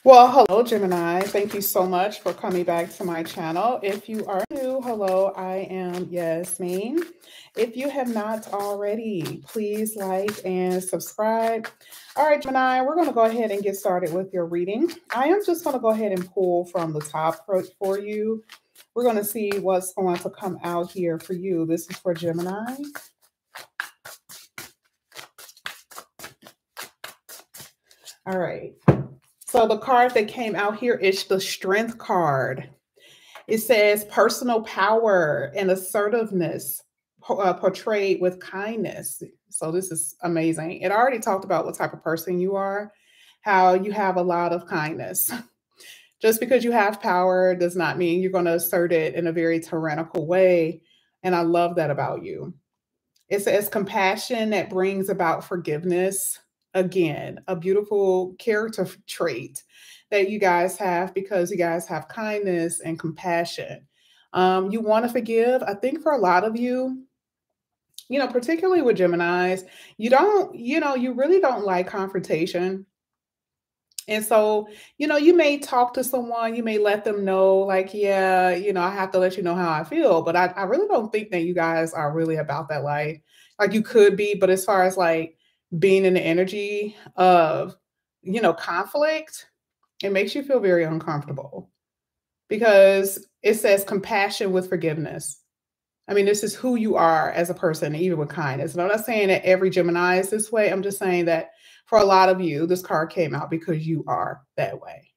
Well, hello, Gemini. Thank you so much for coming back to my channel. If you are new, hello, I am Yasmin. If you have not already, please like and subscribe. All right, Gemini, we're going to go ahead and get started with your reading. I am just going to go ahead and pull from the top for you. We're going to see what's going to come out here for you. This is for Gemini. All right. So the card that came out here is the Strength card. It says personal power and assertiveness portrayed with kindness. So this is amazing. It already talked about what type of person you are, how you have a lot of kindness. Just because you have power does not mean you're going to assert it in a very tyrannical way. And I love that about you. It says compassion that brings about forgiveness. Again, a beautiful character trait that you guys have because you guys have kindness and compassion. You want to forgive. I think for a lot of you, particularly with Geminis, you really don't like confrontation. And so, you may talk to someone, you may let them know, like, yeah, I have to let you know how I feel. But I really don't think that you guys are really about that life. Like you could be, but as far as like being in the energy of, conflict, it makes you feel very uncomfortable because it says compassion with forgiveness. I mean, this is who you are as a person, even with kindness. And I'm not saying that every Gemini is this way. I'm just saying that for a lot of you, this card came out because you are that way.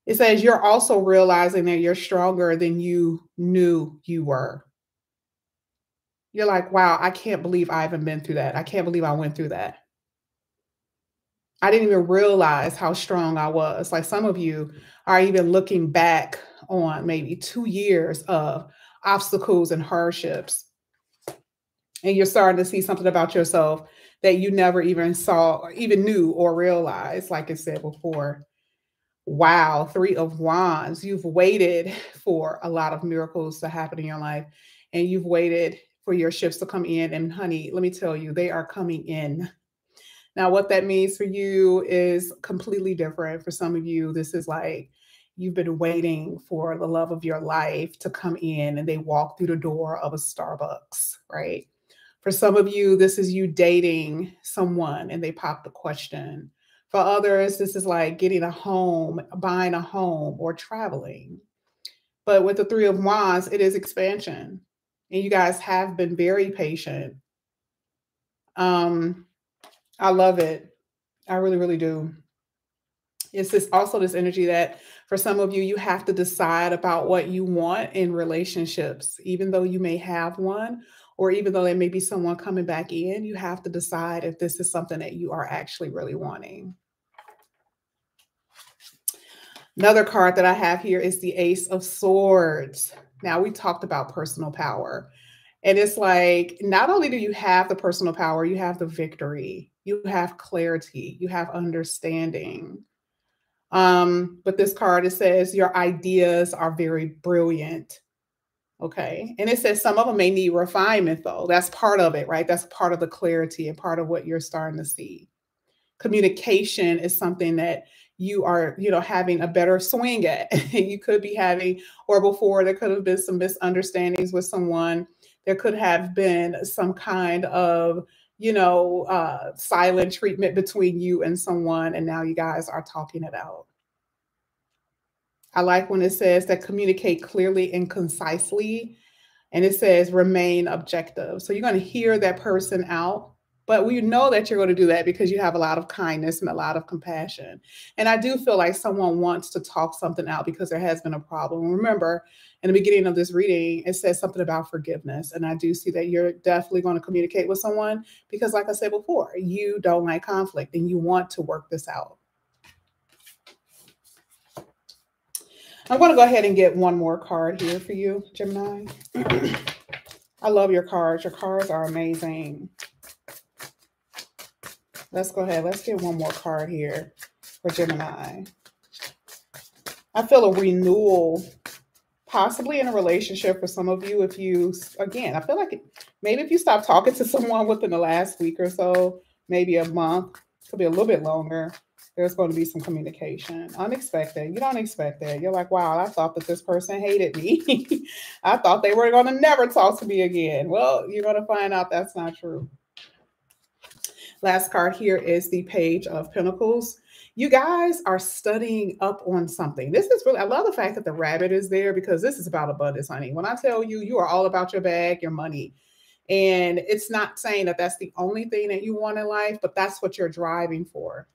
It says you're also realizing that you're stronger than you knew you were. You're like, wow, I can't believe I haven't been through that. I can't believe I went through that. I didn't even realize how strong I was. Like some of you are even looking back on maybe 2 years of obstacles and hardships. And you're starting to see something about yourself that you never even saw, or even knew or realized, like I said before. Wow, Three of Wands. You've waited for a lot of miracles to happen in your life, and you've waited for your shifts to come in. And honey, let me tell you, they are coming in. Now, what that means for you is completely different. For some of you, this is like you've been waiting for the love of your life to come in and they walk through the door of a Starbucks, right? For some of you, this is you dating someone and they pop the question. For others, this is like getting a home, buying a home, or traveling. But with the Three of Wands, it is expansion. And you guys have been very patient. I love it. I really, really do. It's also this energy that for some of you, you have to decide about what you want in relationships, even though you may have one, or even though there may be someone coming back in, you have to decide if this is something that you are actually really wanting. Another card that I have here is the Ace of Swords. Now, we talked about personal power. And it's like, not only do you have the personal power, you have the victory, you have clarity, you have understanding. But this card, it says your ideas are very brilliant. Okay. And it says some of them may need refinement, though. That's part of it, right? That's part of the clarity and part of what you're starting to see. Communication is something that you are, having a better swing at. You could be having, or before there could have been some misunderstandings with someone. There could have been some kind of, silent treatment between you and someone. And now you guys are talking it out. I like when it says that communicate clearly and concisely. And it says remain objective. So you're going to hear that person out, but we know that you're going to do that because you have a lot of kindness and a lot of compassion. And I do feel like someone wants to talk something out because there has been a problem. Remember, in the beginning of this reading, it says something about forgiveness. And I do see that you're definitely going to communicate with someone because, like I said before, you don't like conflict and you want to work this out. I'm going to go ahead and get one more card here for you, Gemini. I love your cards. Your cards are amazing. Let's go ahead. Let's get one more card here for Gemini. I feel a renewal, possibly in a relationship for some of you. If you, again, I feel like maybe if you stop talking to someone within the last week or so, maybe a month, could be a little bit longer. There's going to be some communication. Unexpected. You don't expect that. You're like, wow, I thought that this person hated me. I thought they were going to never talk to me again. Well, you're going to find out that's not true. Last card here is the Page of Pentacles. You guys are studying up on something. This is really, I love the fact that the rabbit is there because this is about abundance, honey. When I tell you, you are all about your bag, your money. And it's not saying that that's the only thing that you want in life, but that's what you're driving for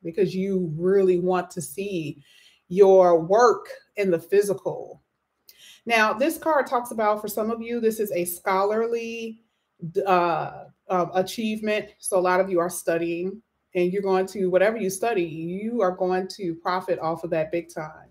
because you really want to see your work in the physical. Now, this card talks about, for some of you, this is a scholarly achievement. So a lot of you are studying and you're going to, whatever you study, you are going to profit off of that big time.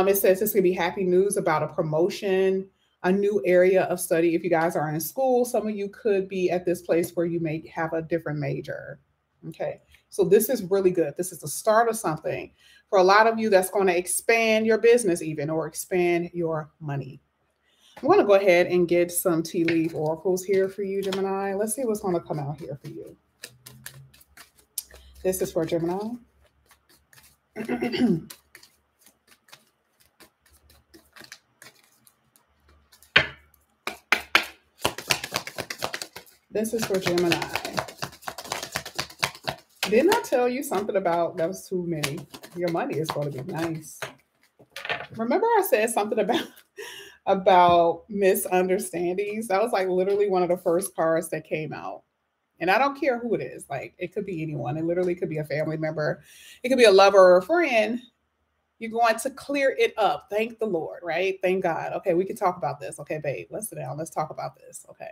It says it's going to be happy news about a promotion, a new area of study. If you guys are in school, some of you could be at this place where you may have a different major. Okay. So this is really good. This is the start of something. For a lot of you, that's going to expand your business even, or expand your money. I'm going to go ahead and get some tea leaf oracles here for you, Gemini. Let's see what's going to come out here for you. This is for Gemini. This is for Gemini. Didn't I tell you something about, that was too many. Your money is going to be nice. Remember I said something about misunderstandings? That was like literally one of the first cards that came out. And I don't care who it is. Like, it could be anyone. It literally could be a family member. It could be a lover or a friend. You're going to clear it up. Thank the Lord, right? Thank God. Okay, we can talk about this. Okay, babe, let's sit down. Let's talk about this. Okay.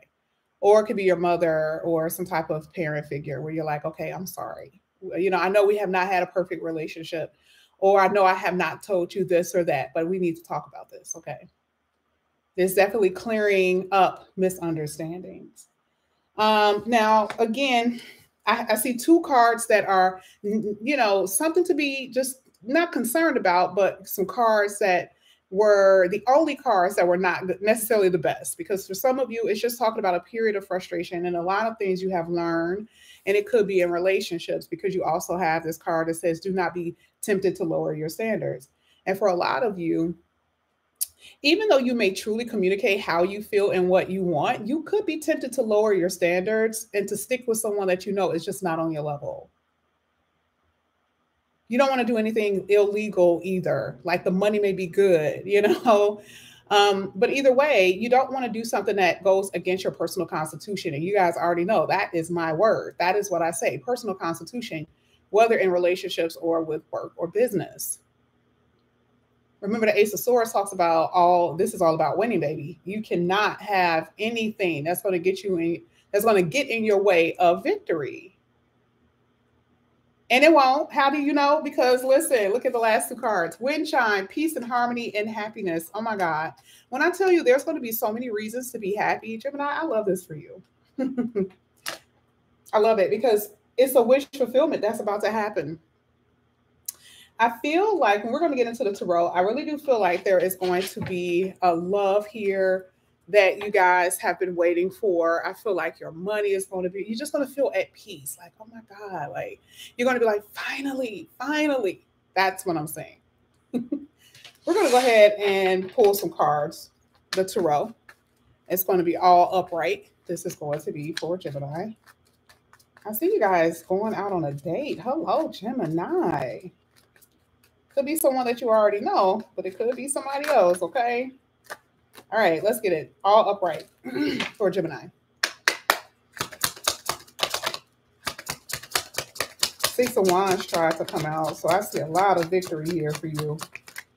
Or it could be your mother or some type of parent figure where you're like, okay, I'm sorry. You know, I know we have not had a perfect relationship, or I know I have not told you this or that, but we need to talk about this. Okay. There's definitely clearing up misunderstandings. Now, again, I see two cards that are, you know, something to be just not concerned about, but some cards that were the only cards that were not necessarily the best, because for some of you, it's just talking about a period of frustration and a lot of things you have learned, and it could be in relationships, because you also have this card that says, do not be tempted to lower your standards. And for a lot of you, even though you may truly communicate how you feel and what you want, you could be tempted to lower your standards and to stick with someone that you know is just not on your level. You don't want to do anything illegal either. Like, the money may be good, you know, but either way, you don't want to do something that goes against your personal constitution. And you guys already know that is my word. That is what I say, personal constitution, whether in relationships or with work or business. Remember, the Ace of Swords talks about this is all about winning, baby. You cannot have anything that's going to get you in, that's going to get in your way of victory. And it won't. How do you know? Because listen, look at the last two cards. Wind chime, peace and harmony and happiness. Oh my God. When I tell you there's going to be so many reasons to be happy, Gemini, I love this for you. I love it because it's a wish fulfillment that's about to happen. I feel like when we're going to get into the tarot, I really do feel like there is going to be a love here that you guys have been waiting for. I feel like your money is going to be, you're just going to feel at peace. Like, oh my God, like you're going to be like, finally, finally. That's what I'm saying. We're going to go ahead and pull some cards. The tarot. It's going to be all upright. This is going to be for Gemini. I see you guys going out on a date. Hello, Gemini. Could be someone that you already know, but it could be somebody else, okay? All right, let's get it all upright for Gemini. Six of Wands tried to come out, so I see a lot of victory here for you.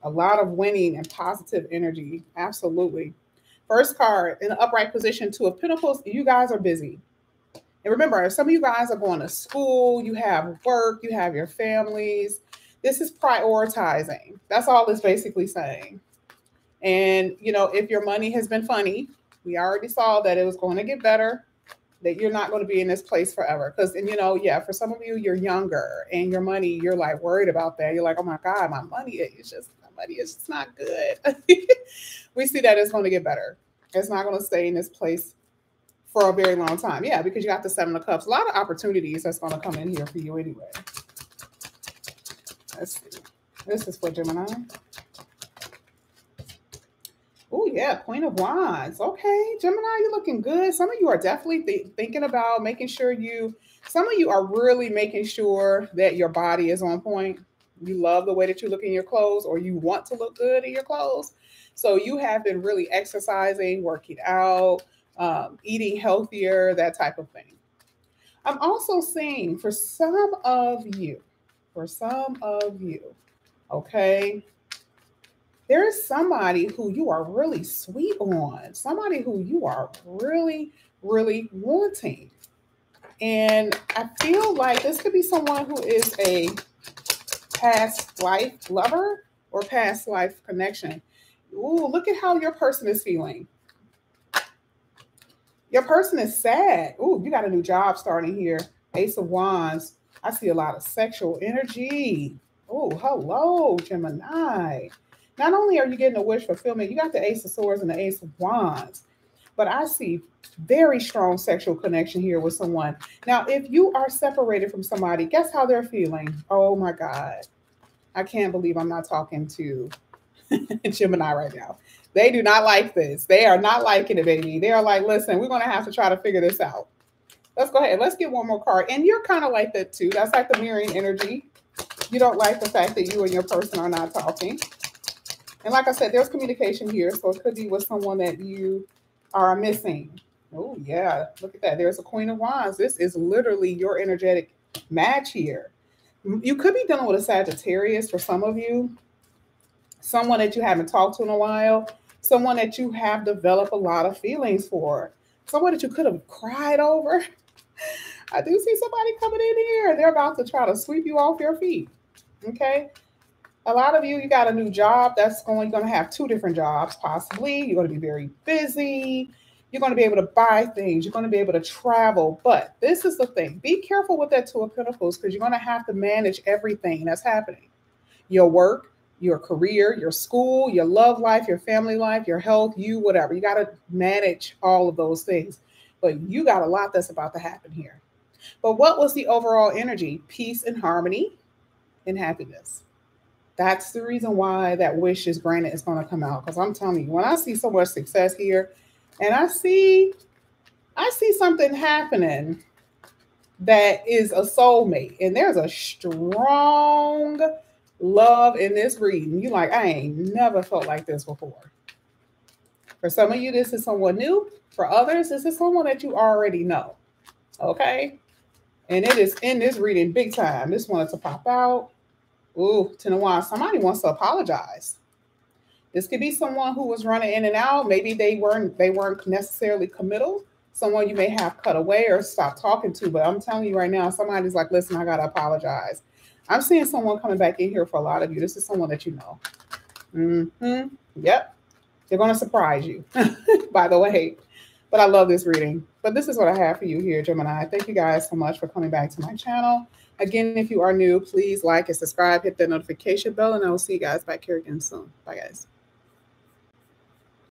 A lot of winning and positive energy, absolutely. First card, in the upright position, Two of Pentacles, you guys are busy. And remember, some of you guys are going to school, you have work, you have your families. This is prioritizing. That's all it's basically saying. And, you know, if your money has been funny, we already saw that it was going to get better, that you're not going to be in this place forever. Because, and you know, yeah, for some of you, you're younger and your money, you're like worried about that. You're like, oh my God, my money is just not good. We see that it's going to get better. It's not going to stay in this place for a very long time. Yeah, because you got the Seven of Cups. A lot of opportunities that's going to come in here for you anyway. Let's see. This is for Gemini. Oh, yeah, Queen of Wands. Okay, Gemini, you're looking good. Some of you are definitely thinking about making sure some of you are really making sure that your body is on point. You love the way that you look in your clothes, or you want to look good in your clothes. So you have been really exercising, working out, eating healthier, that type of thing. I'm also seeing for some of you, okay, there is somebody who you are really sweet on, somebody who you are really, really wanting. And I feel like this could be someone who is a past life lover or past life connection. Ooh, look at how your person is feeling. Your person is sad. Ooh, you got a new job starting here. Ace of Wands. I see a lot of sexual energy. Oh, hello, Gemini. Not only are you getting a wish fulfillment, you got the Ace of Swords and the Ace of Wands. But I see very strong sexual connection here with someone. Now, if you are separated from somebody, guess how they're feeling? Oh my God. I can't believe I'm not talking to Gemini right now. They do not like this. They are not liking it, baby. They are like, listen, we're going to have to try to figure this out. Let's go ahead. Let's get one more card. And you're kind of like that too. That's like the mirroring energy. You don't like the fact that you and your person are not talking. And like I said, there's communication here. So it could be with someone that you are missing. Oh, yeah. Look at that. There's a Queen of Wands. This is literally your energetic match here. You could be dealing with a Sagittarius for some of you. Someone that you haven't talked to in a while. Someone that you have developed a lot of feelings for. Someone that you could have cried over. I do see somebody coming in here. They're about to try to sweep you off your feet. Okay. A lot of you got a new job. You're going to have 2 different jobs, possibly. You're going to be very busy. You're going to be able to buy things. You're going to be able to travel. But this is the thing. Be careful with that 2 of Pentacles, because you're going to have to manage everything that's happening. Your work, your career, your school, your love life, your family life, your health, whatever. You got to manage all of those things. But you got a lot that's about to happen here. But what was the overall energy? Peace and harmony and happiness. That's the reason why that wish is granted is going to come out. Because I'm telling you, when I see so much success here, and I see something happening that is a soulmate, and there's a strong love in this reading. You like, I ain't never felt like this before. For some of you, this is someone new. For others, this is someone that you already know. Okay? And it is in this reading big time. This wanted to pop out. Ooh, 10 of Wands. Somebody wants to apologize. This could be someone who was running in and out. Maybe they weren't necessarily committal. Someone you may have cut away or stopped talking to. But I'm telling you right now, somebody's like, listen, I got to apologize. I'm seeing someone coming back in here for a lot of you. This is someone that you know. Yep. They're going to surprise you, by the way. But I love this reading. But this is what I have for you here, Gemini. Thank you guys so much for coming back to my channel. Again, if you are new, please like and subscribe, hit that notification bell, and I will see you guys back here again soon. Bye, guys.